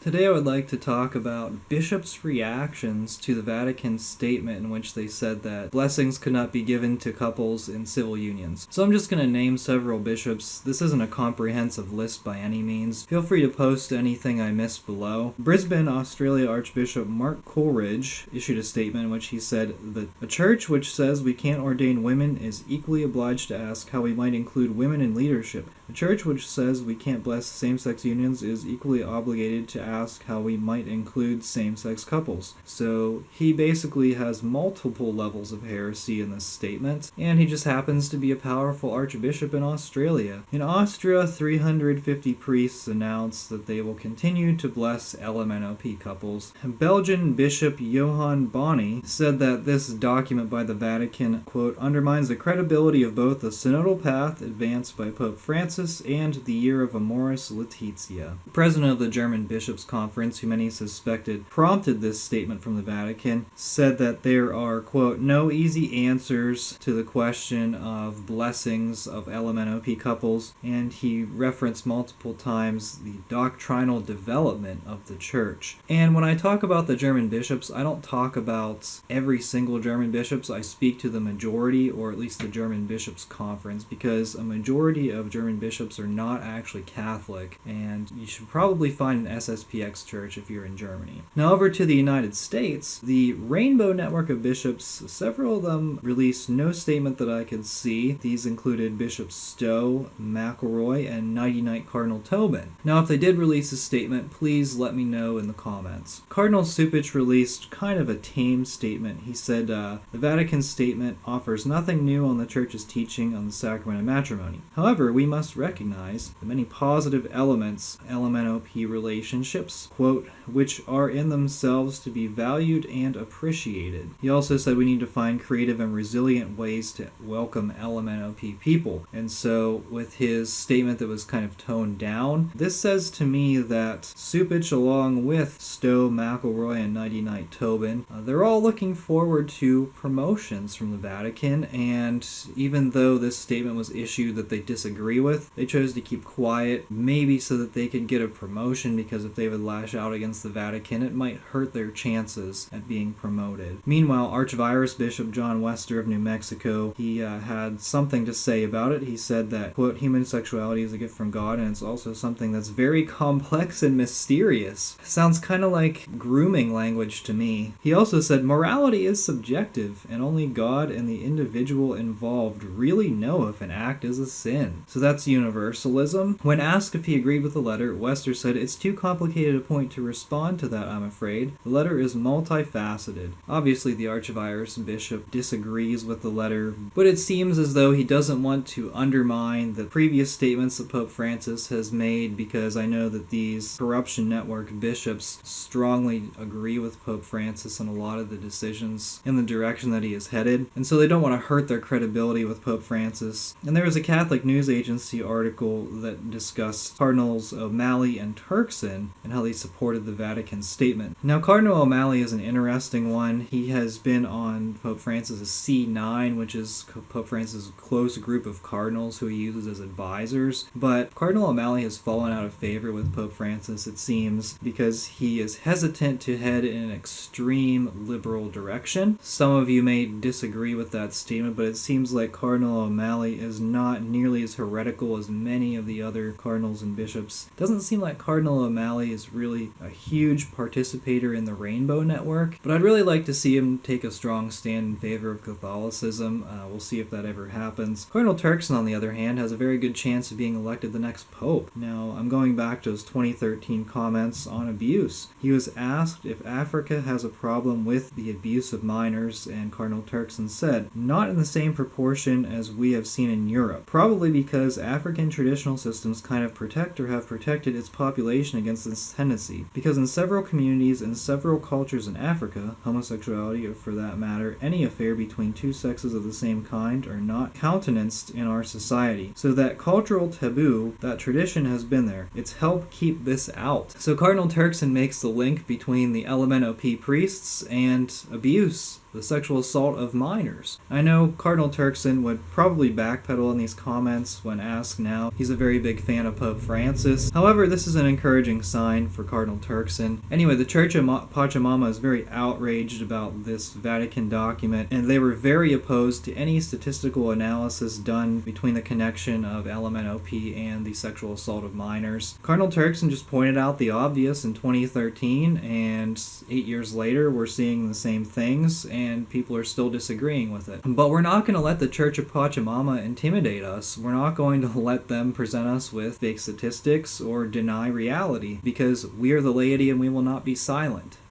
Today I would like to talk about bishops' reactions to the Vatican statement in which they said that blessings could not be given to couples in civil unions. So I'm just going to name several bishops. This isn't a comprehensive list by any means. Feel free to post anything I missed below. Brisbane, Australia Archbishop Mark Coleridge issued a statement in which he said that a church which says we can't ordain women is equally obliged to ask how we might include women in leadership. A church which says we can't bless same-sex unions is equally obligated to ask how we might include same-sex couples. So he basically has multiple levels of heresy in this statement, and he just happens to be a powerful archbishop in Australia. In Austria, 350 priests announced that they will continue to bless LMNOP couples. Belgian Bishop Johan Boni said that this document by the Vatican, quote, undermines the credibility of both the synodal path advanced by Pope Francis and the year of Amoris Laetitia. The president of the German Bishops' Conference, who many suspected prompted this statement from the Vatican, said that there are, quote, no easy answers to the question of blessings of LMNOP couples, and he referenced multiple times the doctrinal development of the church. And when I talk about the German bishops, I don't talk about every single German bishops. I speak to the majority, or at least the German Bishops' Conference, because a majority of German bishops are not actually Catholic, and you should probably find an SSPX church if you're in Germany. Now over to the United States, the Rainbow Network of Bishops, several of them released no statement that I could see. These included Bishop Stowe, McElroy, and Nighty-Night Cardinal Tobin. Now if they did release a statement, please let me know in the comments. Cardinal Cupich released kind of a tame statement. He said, the Vatican statement offers nothing new on the Church's teaching on the sacrament of matrimony. However, we must recognize the many positive elements, LMNOP relationships, quote, which are in themselves to be valued and appreciated. He also said we need to find creative and resilient ways to welcome LMNOP people. And so with his statement that was kind of toned down, this says to me that Cupich, along with Stowe, McElroy, and Nighty-Night Tobin, they're all looking forward to promotions from the Vatican, and even though this statement was issued that they disagree with, they chose to keep quiet, maybe so that they could get a promotion, because if they would lash out against the Vatican, it might hurt their chances at being promoted. Meanwhile, Archvirus Bishop John Wester of New Mexico, he had something to say about it. He said that, quote, human sexuality is a gift from God, and it's also something that's very complex and mysterious. Sounds kind of like grooming language to me. He also said morality is subjective, and only God and the individual involved really know if an act is a sin. So that's universalism. When asked if he agreed with the letter, Wester said, it's too complicated a point to respond to that, I'm afraid. The letter is multifaceted. Obviously, the Archvirus Bishop disagrees with the letter, but it seems as though he doesn't want to undermine the previous statements that Pope Francis has made, because I know that these Corruption Network bishops strongly agree with Pope Francis on a lot of the decisions in the direction that he is headed, and so they don't want to hurt their credibility with Pope Francis. And there was a Catholic news agency article that discussed Cardinals O'Malley and Turkson and how they supported the Vatican statement. Now, Cardinal O'Malley is an interesting one. He has been on Pope Francis' C9, which is Pope Francis' close group of cardinals who he uses as advisors, but Cardinal O'Malley has fallen out of favor with Pope Francis, it seems, because he is hesitant to head in an extreme liberal direction. Some of you may disagree with that statement, but it seems like Cardinal O'Malley is not nearly as heretical as many of the other cardinals and bishops. Doesn't seem like Cardinal O'Malley is really a huge participator in the Rainbow Network, but I'd really like to see him take a strong stand in favor of Catholicism. We'll see if that ever happens. Cardinal Turkson, on the other hand, has a very good chance of being elected the next pope. Now, I'm going back to his 2013 comments on abuse. He was asked if Africa has a problem with the abuse of minors, and Cardinal Turkson said, not in the same proportion as we have seen in Europe, probably because African traditional systems kind of protect or have protected its population against this tendency, because in several communities and several cultures in Africa, homosexuality, or for that matter, any affair between two sexes of the same kind, are not countenanced in our society. So that cultural taboo, that tradition has been there. It's helped keep this out. So Cardinal Turkson makes the link between the LMNOP priests and abuse the sexual assault of minors. I know Cardinal Turkson would probably backpedal on these comments when asked now. He's a very big fan of Pope Francis. However, this is an encouraging sign for Cardinal Turkson. Anyway, the Church of Pachamama is very outraged about this Vatican document, and they were very opposed to any statistical analysis done between the connection of LMNOP and the sexual assault of minors. Cardinal Turkson just pointed out the obvious in 2013, and 8 years later we're seeing the same things, and people are still disagreeing with it. But we're not going to let the Church of Pachamama intimidate us. We're not going to let them present us with fake statistics or deny reality, because we are the laity and we will not be silent.